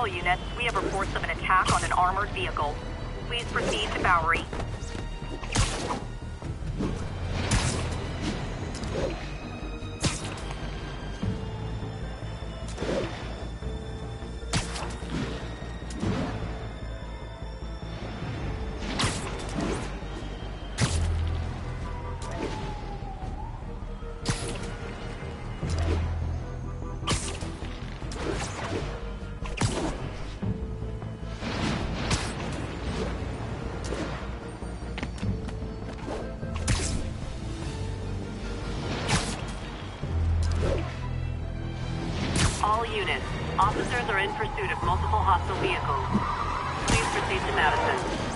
All units, we have reports of an attack on an armored vehicle. Please proceed to Bowery. All units, officers are in pursuit of multiple hostile vehicles. Please proceed to Madison.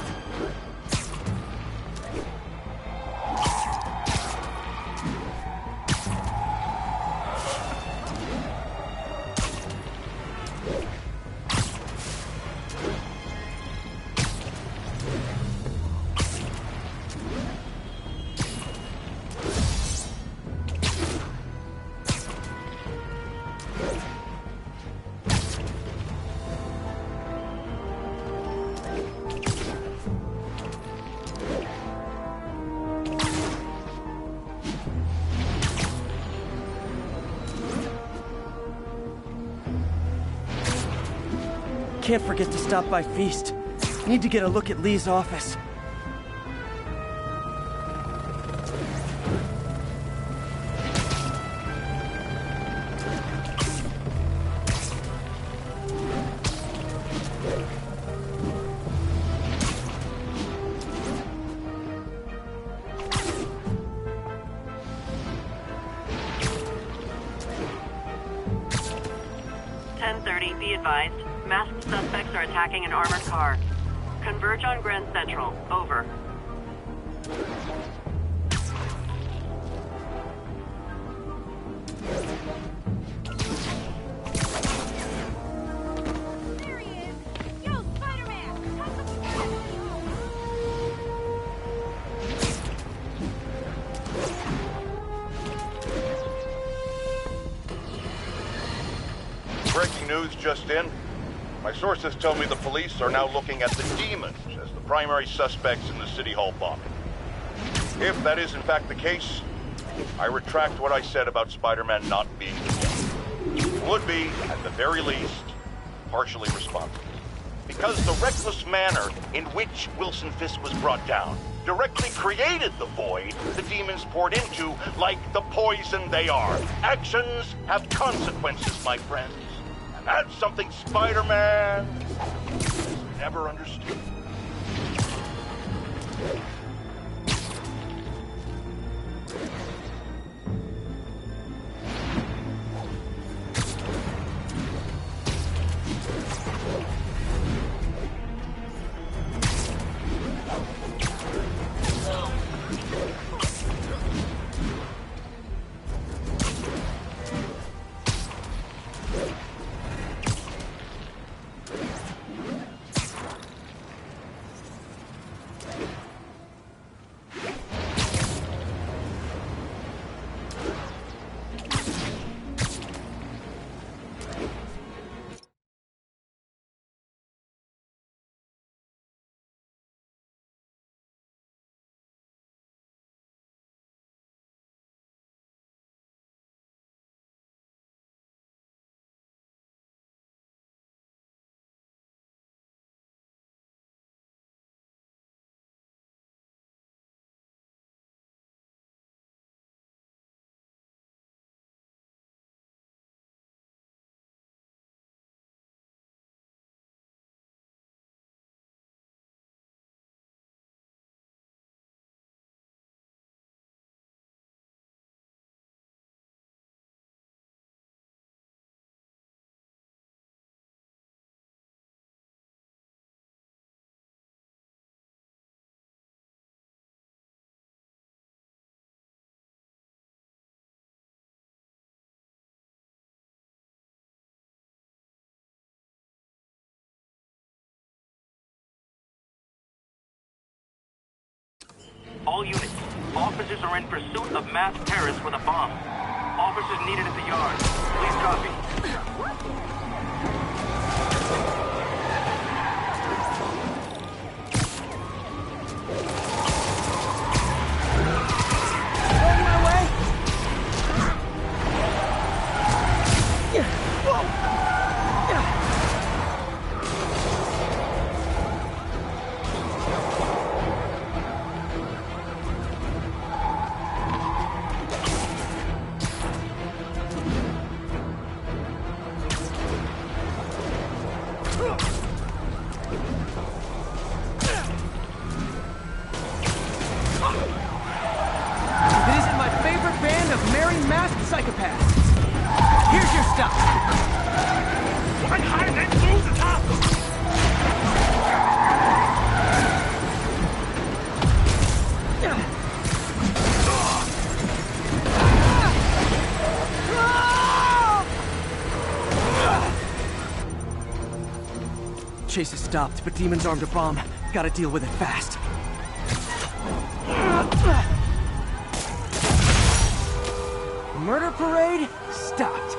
'Can't forget to stop by Feast. Need to get a look at Lee's office. Be advised, masked suspects are attacking an armored car. Converge on Grand Central. Over. There he is! Yo, Spider-Man! Breaking news just in. My sources tell me the police are now looking at the demons as the primary suspects in the City Hall bombing. If that is in fact the case, I retract what I said about Spider-Man not being the one. Would be, at the very least, partially responsible. Because the reckless manner in which Wilson Fisk was brought down directly created the void the demons poured into like the poison they are. Actions have consequences, my friends. That's something Spider-Man never understood. All units, officers are in pursuit of masked terrorists with a bomb. Officers needed at the yard. Please copy. Chase has stopped, but Demon's armed a bomb. Gotta deal with it fast. Murder parade stopped.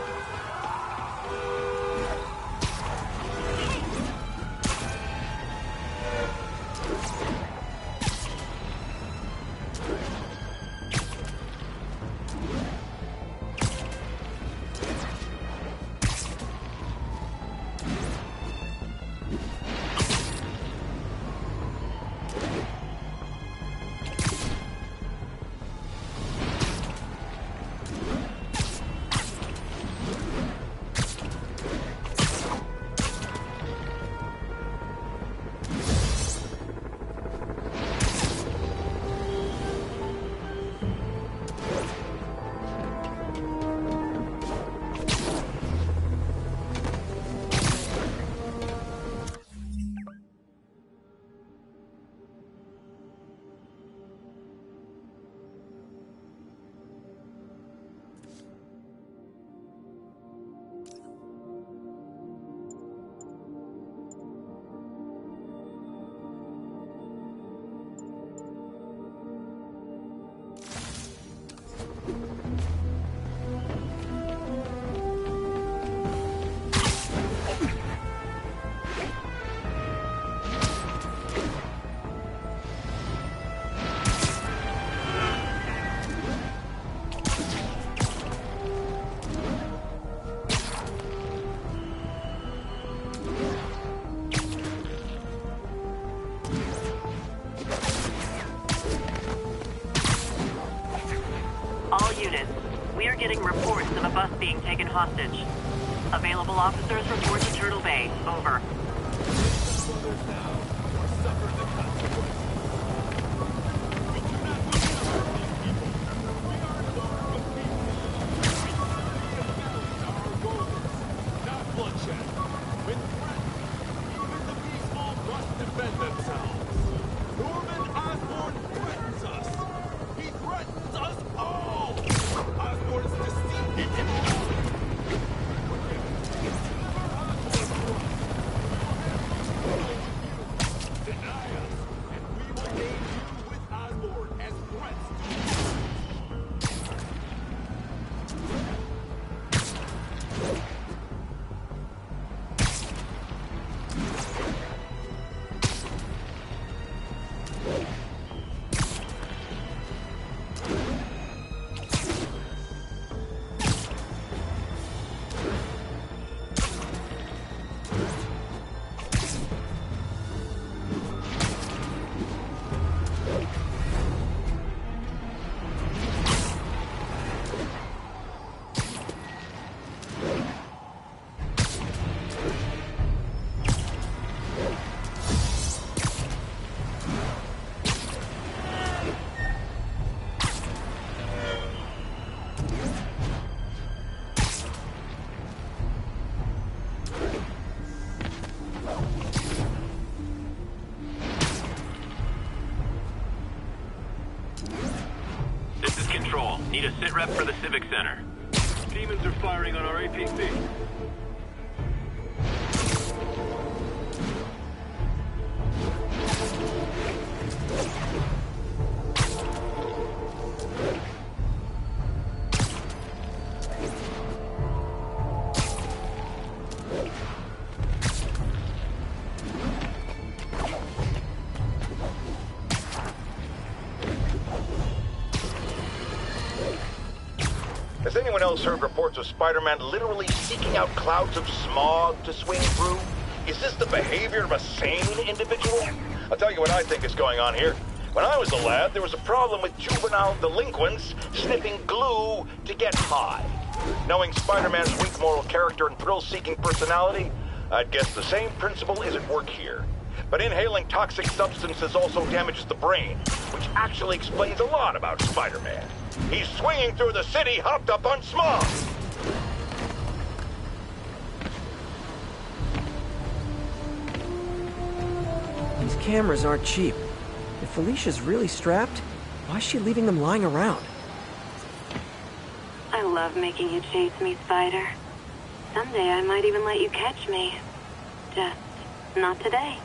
All units, we are getting reports of a bus being taken hostage. Available officers report to Turtle Bay. Over. Need a sit rep for the Civic Center. Demons are firing on our APC. Has anyone else heard reports of Spider-Man literally seeking out clouds of smog to swing through? Is this the behavior of a sane individual? I'll tell you what I think is going on here. When I was a lad, there was a problem with juvenile delinquents sniffing glue to get high. Knowing Spider-Man's weak moral character and thrill-seeking personality, I'd guess the same principle is at work here. But inhaling toxic substances also damages the brain, which actually explains a lot about Spider-Man. He's swinging through the city hopped up on smog! These cameras aren't cheap. If Felicia's really strapped, why is she leaving them lying around? I love making you chase me, Spider. Someday I might even let you catch me. Just not today.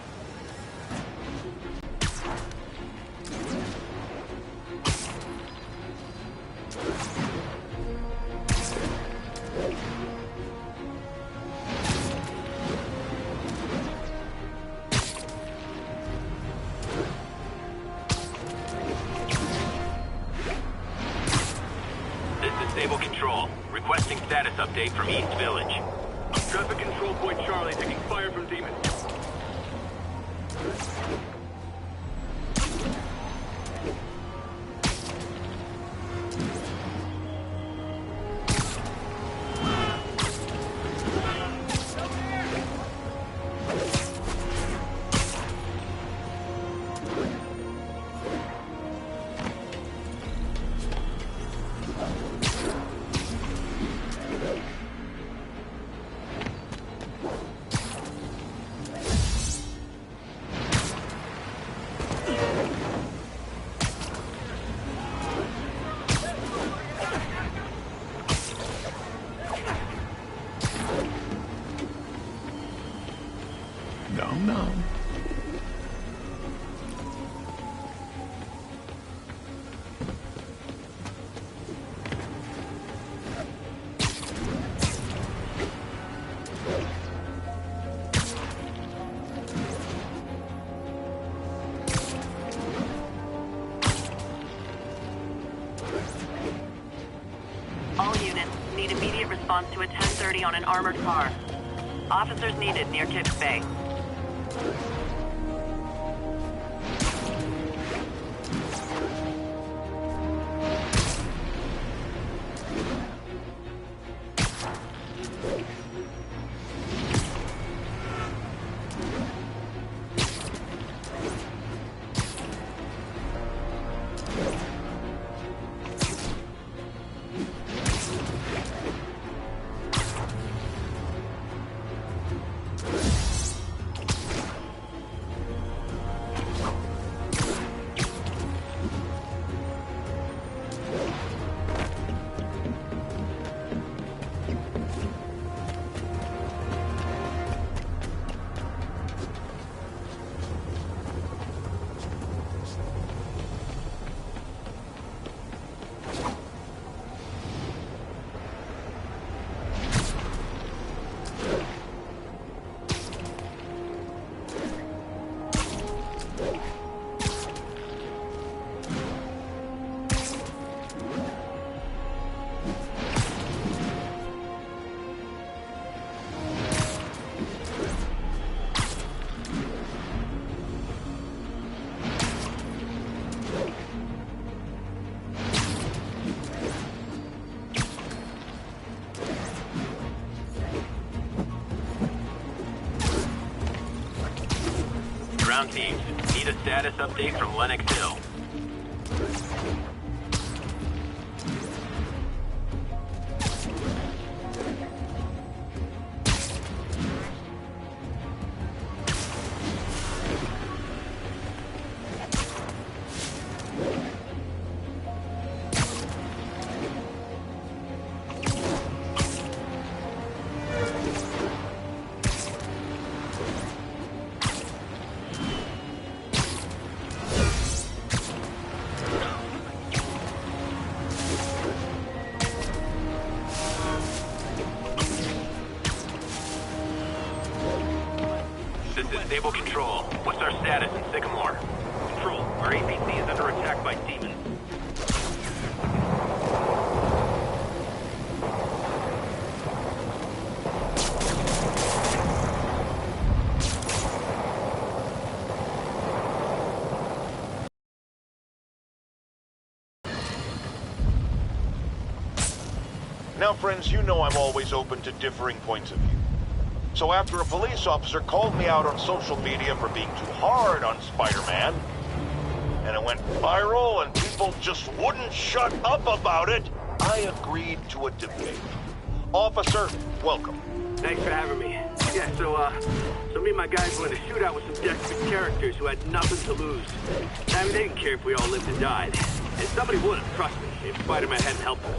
Stable Control, requesting status update from East Village. Traffic Control Point Charlie taking fire from demons. No. All units need immediate response to a 1030 on an armored car. Officers needed near Tips Bay. Ground teams, need a status update from Lenox Hill. This is Stable Control. What's our status in Sycamore? Control, our APC is under attack by demons. Now, friends, you know I'm always open to differing points of view. So after a police officer called me out on social media for being too hard on Spider-Man, and it went viral and people just wouldn't shut up about it, I agreed to a debate. Officer, welcome. Thanks for having me. Yeah, so me and my guys went in a shootout with some desperate characters who had nothing to lose. I mean, they didn't care if we all lived and died. And somebody would have, trust me, if Spider-Man hadn't helped us.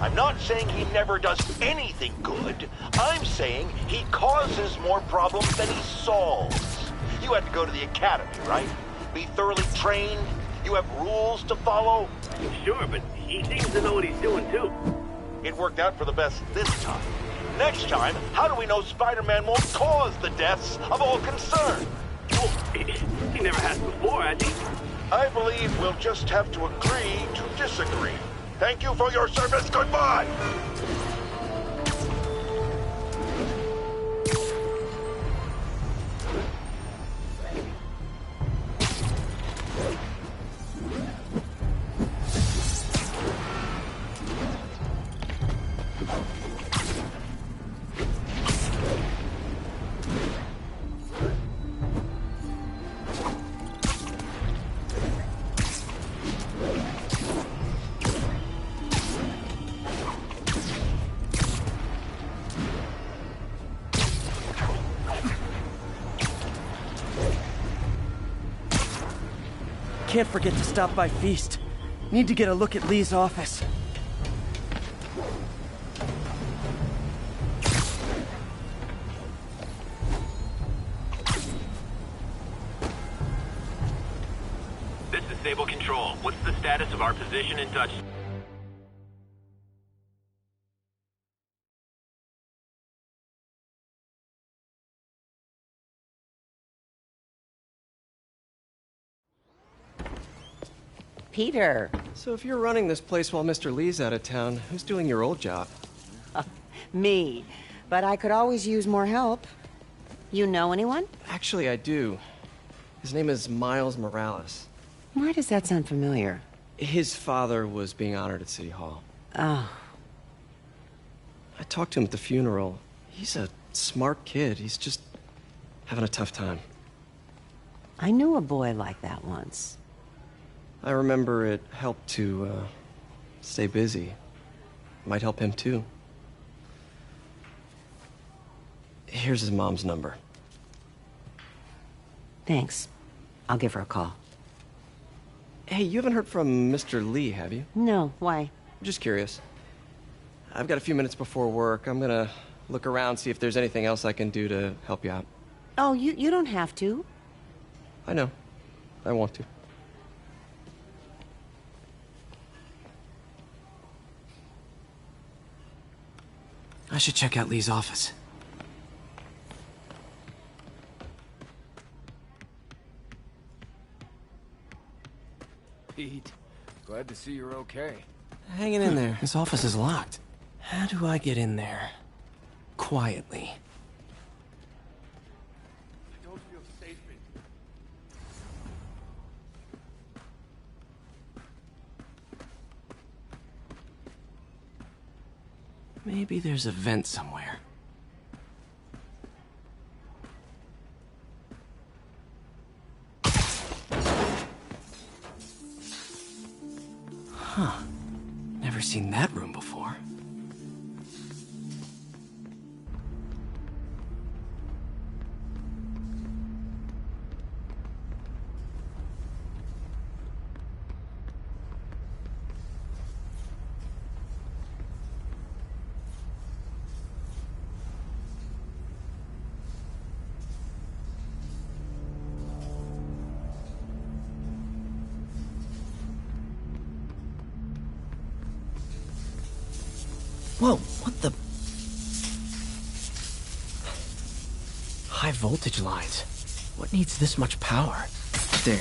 I'm not saying he never does anything good. I'm saying he causes more problems than he solves. You had to go to the academy, right? Be thoroughly trained? You have rules to follow? Sure, but he seems to know what he's doing, too. It worked out for the best this time. Next time, how do we know Spider-Man won't cause the deaths of all concerned? Well, he never has before, has he? I believe we'll just have to agree to disagree. Thank you for your service. Goodbye! Can't forget to stop by Feast. Need to get a look at Lee's office. This is Stable Control. What's the status of our position in touch? Peter. So if you're running this place while Mr. Lee's out of town, who's doing your old job? Me. But I could always use more help. You know anyone? Actually, I do. His name is Miles Morales. Why does that sound familiar? His father was being honored at City Hall. Oh. I talked to him at the funeral. He's a smart kid. He's just having a tough time. I knew a boy like that once. I remember it helped to, stay busy. Might help him, too. Here's his mom's number. Thanks. I'll give her a call. Hey, you haven't heard from Mr. Lee, have you? No, why? Just curious. I've got a few minutes before work. I'm gonna look around, see if there's anything else I can do to help you out. Oh, you don't have to. I know. I want to. I should check out Lee's office. Pete, glad to see you're okay. Hanging in there. His office is locked. How do I get in there? Quietly. I don't feel safe in Maybe there's a vent somewhere. Huh. Never seen that room before. Whoa, what the? High voltage lines. What needs this much power? There.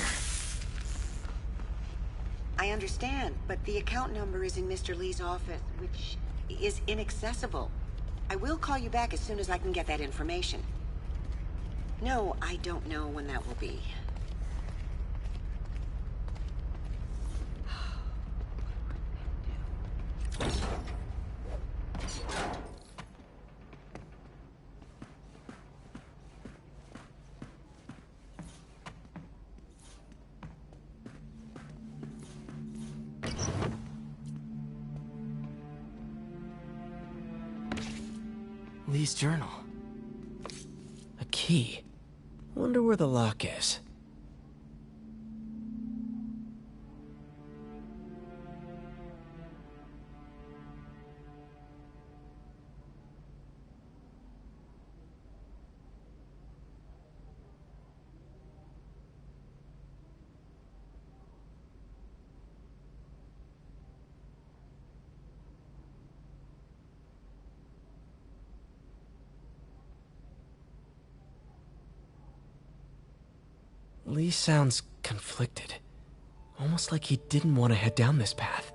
I understand, but the account number is in Mr. Lee's office, which is inaccessible. I will call you back as soon as I can get that information. No, I don't know when that will be. Lee's journal. A key. Wonder where the lock is. Lee sounds conflicted. Almost like he didn't want to head down this path.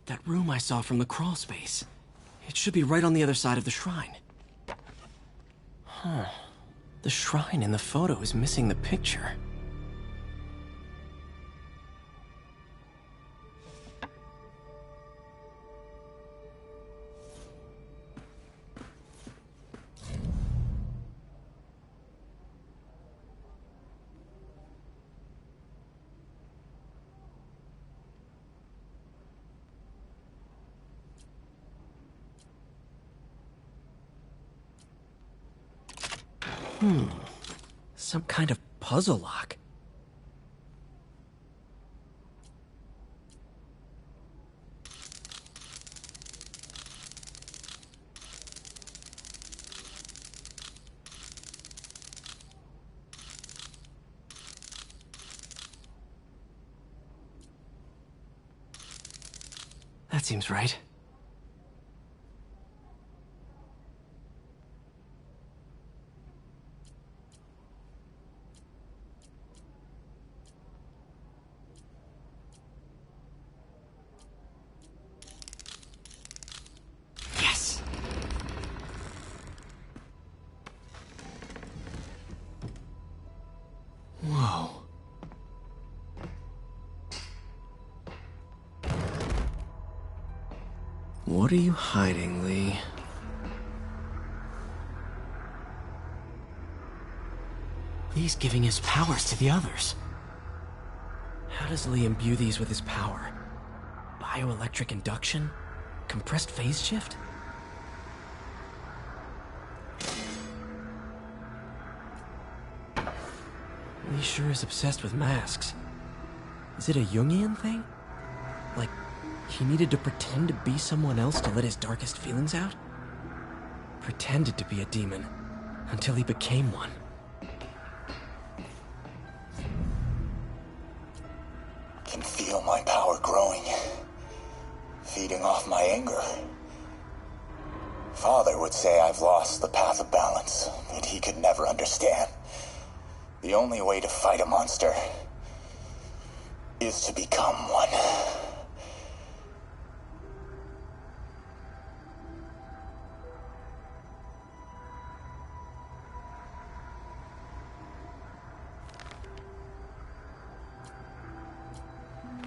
That room I saw from the crawl space. It should be right on the other side of the shrine. Huh. The shrine in the photo is missing the picture. Some kind of puzzle lock. That seems right. Whoa. What are you hiding, Lee? Lee's giving his powers to the others. How does Lee imbue these with his power? Bioelectric induction? Compressed phase shift? Lee sure is obsessed with masks. Is it a Jungian thing? Like, he needed to pretend to be someone else to let his darkest feelings out? Pretended to be a demon, until he became one. Can feel my power growing, feeding off my anger. Father would say I've lost the path of balance, that he could never understand. The only way to fight a monster is to become one.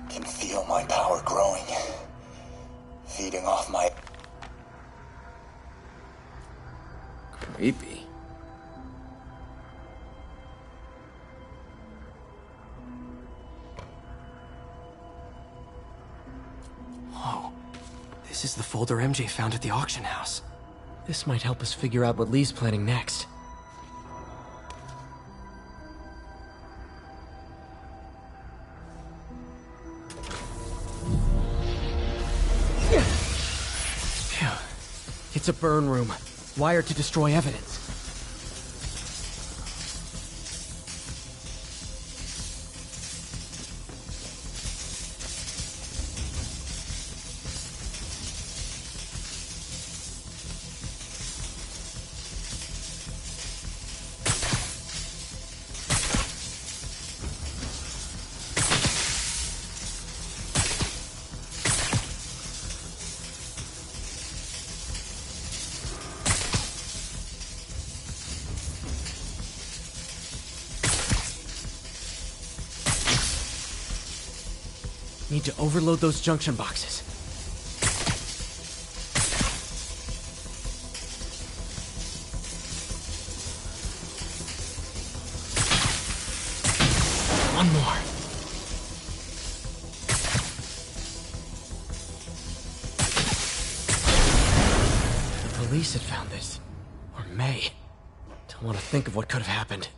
Can feel my power growing, feeding off my... Creepy. Whoa. This is the folder MJ found at the auction house. This might help us figure out what Lee's planning next. Phew. It's a burn room, wired to destroy evidence. Need to overload those junction boxes. One more. The police had found this. Or may. Don't want to think of what could have happened.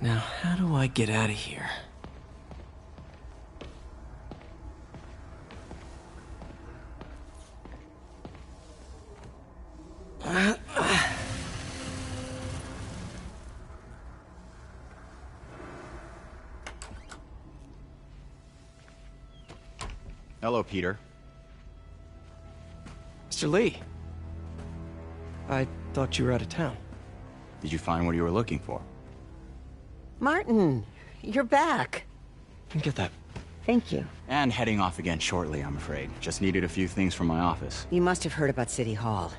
Now, how do I get out of here? Hello, Peter. Mr. Lee. I thought you were out of town. Did you find what you were looking for? Martin, you're back. Get that. Thank you. And heading off again shortly, I'm afraid. Just needed a few things from my office. You must have heard about City Hall.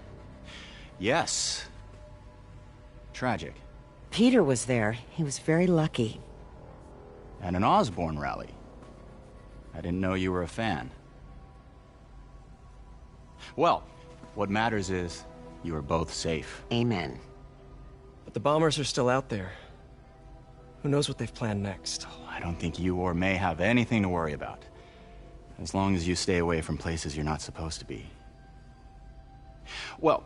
Yes. Tragic. Peter was there. He was very lucky. At an Osborne rally. I didn't know you were a fan. Well, what matters is you are both safe. Amen. But the bombers are still out there. Who knows what they've planned next? I don't think you or May have anything to worry about. As long as you stay away from places you're not supposed to be. Well,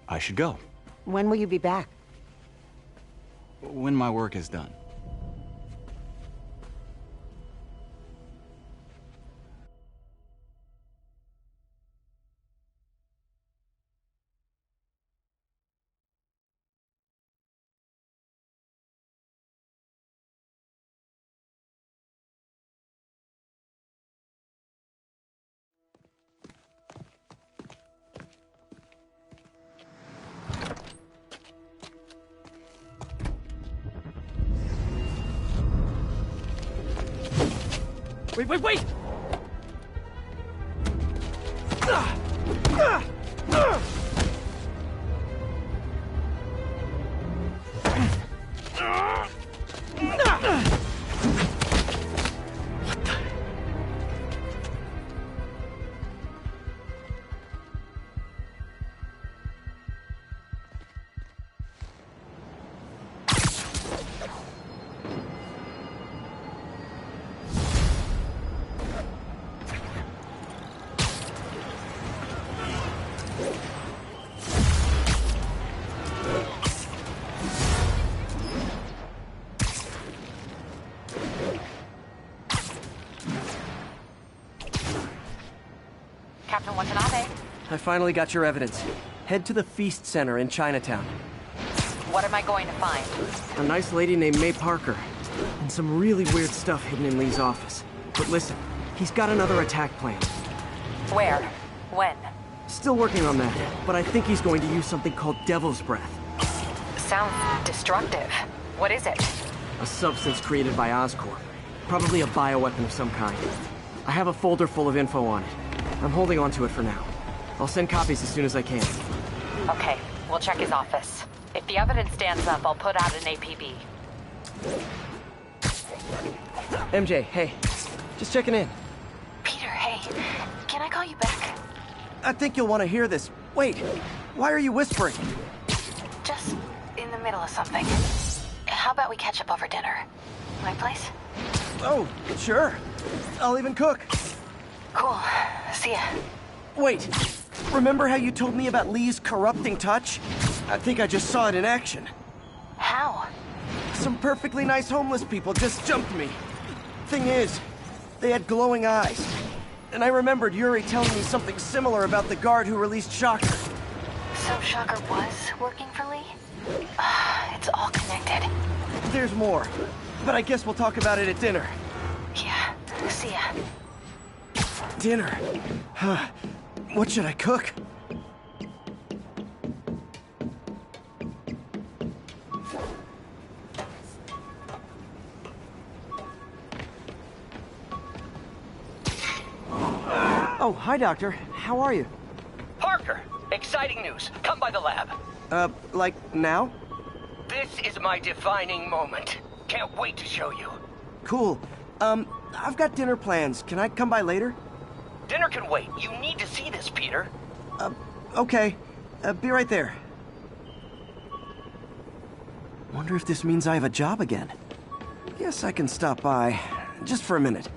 I should go. When will you be back? When my work is done. Wait! Captain Watanabe, I finally got your evidence. Head to the Feast Center in Chinatown. what am I going to find? A nice lady named May Parker. And some really weird stuff hidden in Lee's office. But listen, he's got another attack plan. Where? When? Still working on that, but I think he's going to use something called Devil's Breath. Sounds destructive. What is it? A substance created by Oscorp. Probably a bioweapon of some kind. I have a folder full of info on it. I'm holding on to it for now. I'll send copies as soon as I can. Okay, we'll check his office. If the evidence stands up, I'll put out an APB. MJ, hey. Just checking in. Peter, hey. Can I call you back? I think you'll want to hear this. Wait, why are you whispering? Just in the middle of something. How about we catch up over dinner? My place? Oh, sure. I'll even cook. Cool. See ya. Wait, remember how you told me about Lee's corrupting touch? I think I just saw it in action. How? Some perfectly nice homeless people just jumped me. Thing is, they had glowing eyes. And I remembered Yuri telling me something similar about the guard who released Shocker. So Shocker was working for Lee? It's all connected. There's more, but I guess we'll talk about it at dinner. Yeah, see ya. Dinner? What should I cook? Oh, hi, Doctor. How are you? Parker, exciting news. Come by the lab. Like now? This is my defining moment. Can't wait to show you. Cool. I've got dinner plans. Can I come by later? Dinner can wait. You need to see this, Peter. Okay. Be right there. Wonder if this means I have a job again. Guess I can stop by, just for a minute.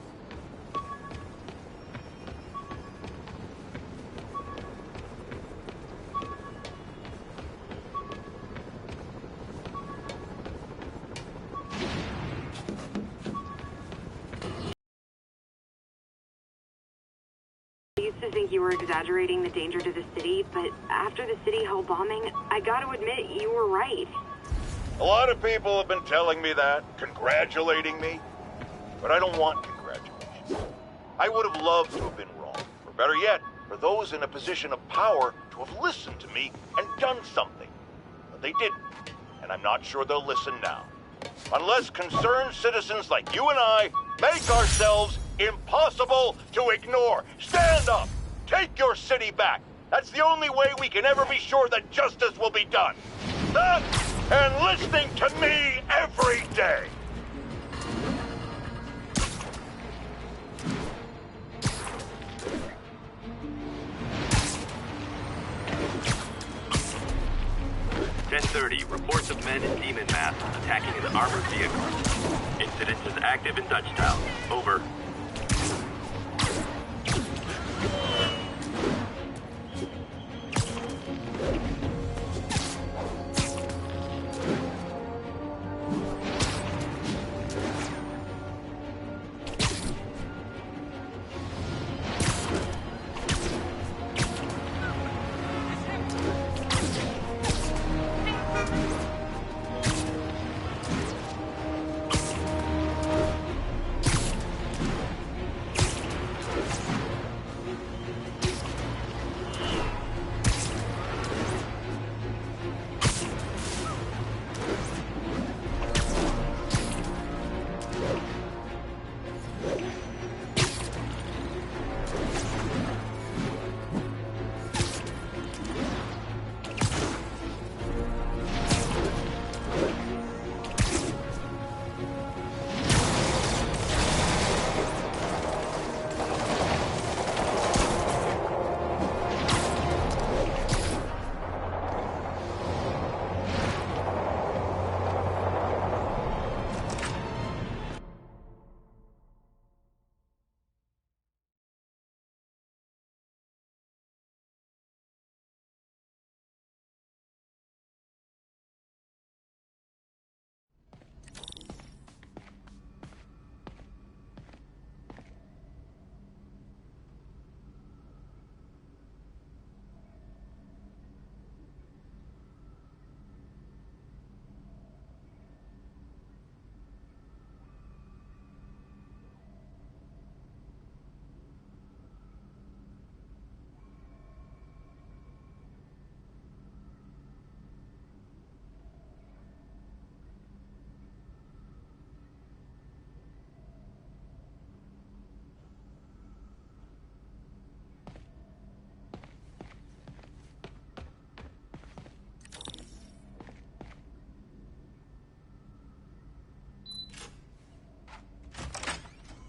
I used to think you were exaggerating the danger to the city, but after the City Hall bombing, I gotta admit, you were right. A lot of people have been telling me that, congratulating me, but I don't want congratulations. I would have loved to have been wrong, or better yet, for those in a position of power to have listened to me and done something. But they didn't, and I'm not sure they'll listen now. Unless concerned citizens like you and I make ourselves impossible to ignore. Stand up! Take your city back! That's the only way we can ever be sure that justice will be done. That and listening to me every day! Reports of men in demon masks attacking an armored vehicle. Incident is active in Dutchtown. Over.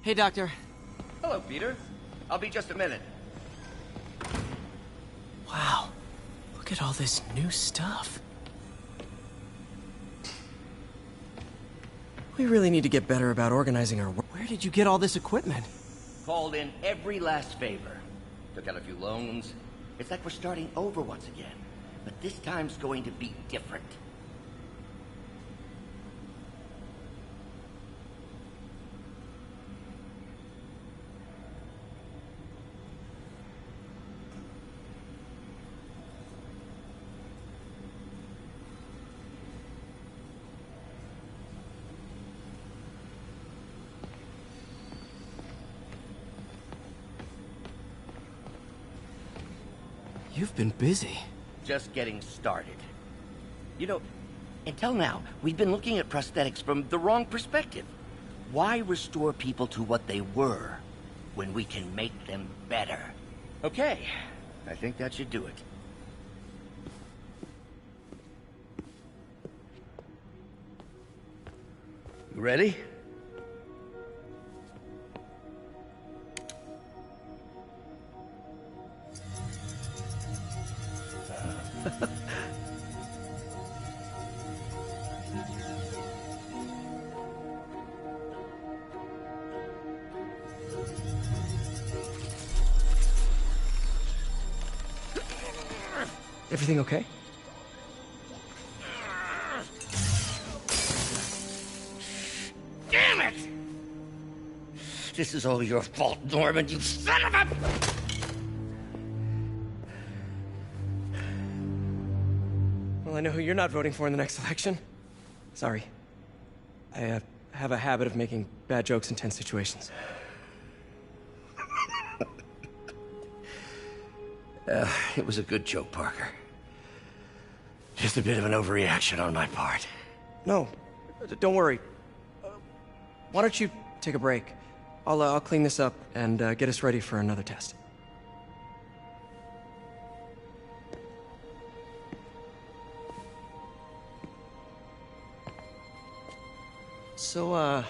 Hey, Doctor. Hello, Peter. I'll be just a minute. Wow. Look at all this new stuff. We really need to get better about organizing our work. Where did you get all this equipment? Called in every last favor. Took out a few loans. It's like we're starting over once again. But this time's going to be different. You've been busy. Just getting started. You know, until now, we've been looking at prosthetics from the wrong perspective. Why restore people to what they were when we can make them better? Okay, I think that should do it. You ready? Everything okay? Damn it! This is all your fault, Norman, you son of a... Well, I know who you're not voting for in the next election. Sorry. I have a habit of making bad jokes in tense situations. It was a good joke, Parker. Just a bit of an overreaction on my part. No, don't worry. Why don't you take a break? I'll clean this up and get us ready for another test. So,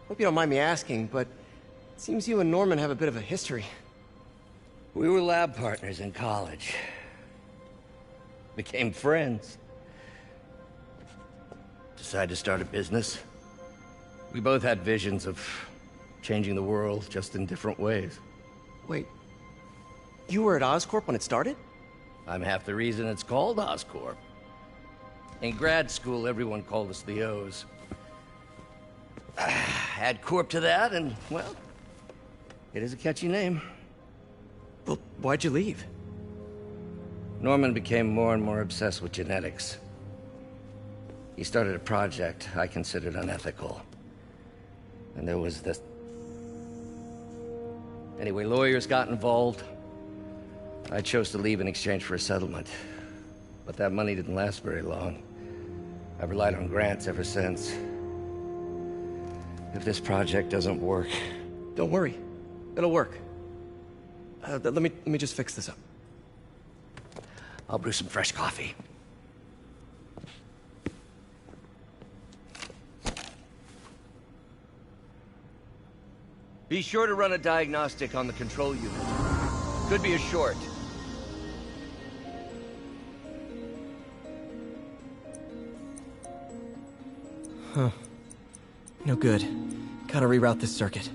hope you don't mind me asking, but it seems you and Norman have a bit of a history. We were lab partners in college. Became friends. Decided to start a business. We both had visions of changing the world, just in different ways. Wait, you were at Oscorp when it started? I'm half the reason it's called Oscorp. In grad school, everyone called us the O's. Add Corp to that, and, well, it is a catchy name. Well, why'd you leave? Norman became more and more obsessed with genetics. He started a project I considered unethical. And there was this... Anyway, lawyers got involved. I chose to leave in exchange for a settlement. But that money didn't last very long. I've relied on grants ever since. If this project doesn't work... Don't worry. It'll work. Let me just fix this up. I'll brew some fresh coffee. Be sure to run a diagnostic on the control unit. Could be a short. Huh. No good. Gotta reroute this circuit.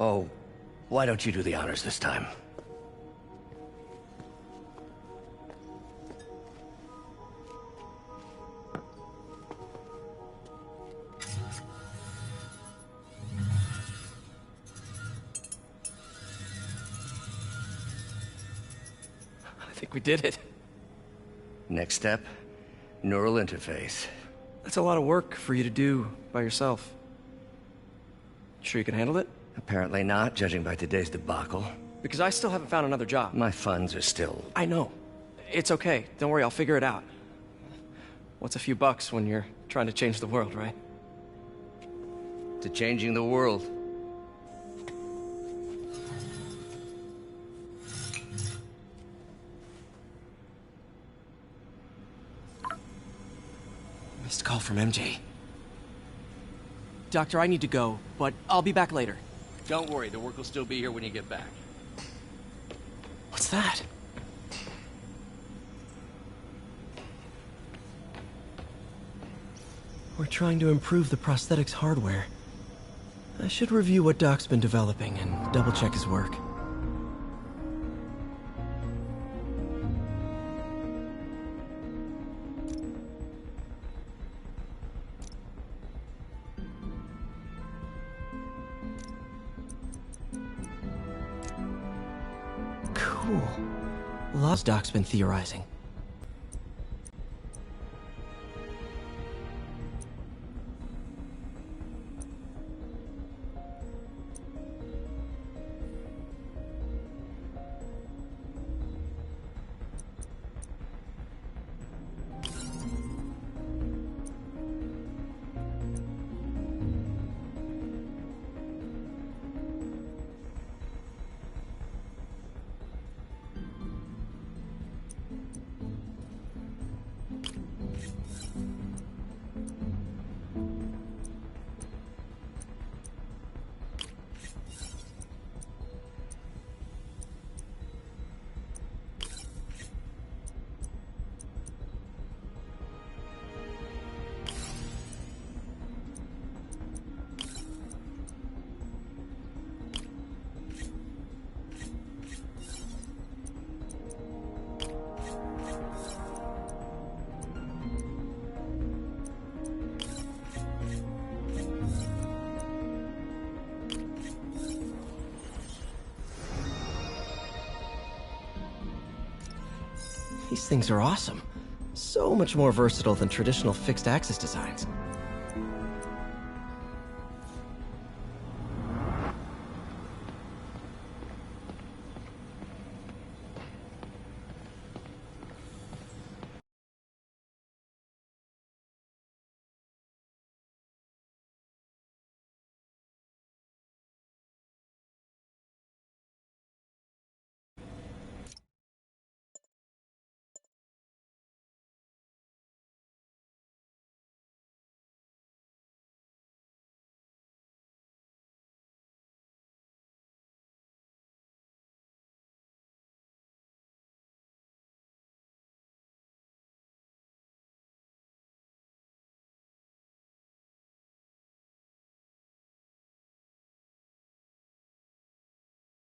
Oh, why don't you do the honors this time? I think we did it. Next step, neural interface. That's a lot of work for you to do by yourself. Sure you can handle it? Apparently not, judging by today's debacle. Because I still haven't found another job. My funds are still... I know. It's okay. Don't worry, I'll figure it out. What's a few bucks when you're trying to change the world, right? To changing the world. Missed call from MJ. Doctor, I need to go, but I'll be back later. Don't worry, the work will still be here when you get back. What's that? We're trying to improve the prosthetics hardware. I should review what Doc's been developing and double-check his work. Cool. Lots Doc's been theorizing. These things are awesome. So much more versatile than traditional fixed-axis designs.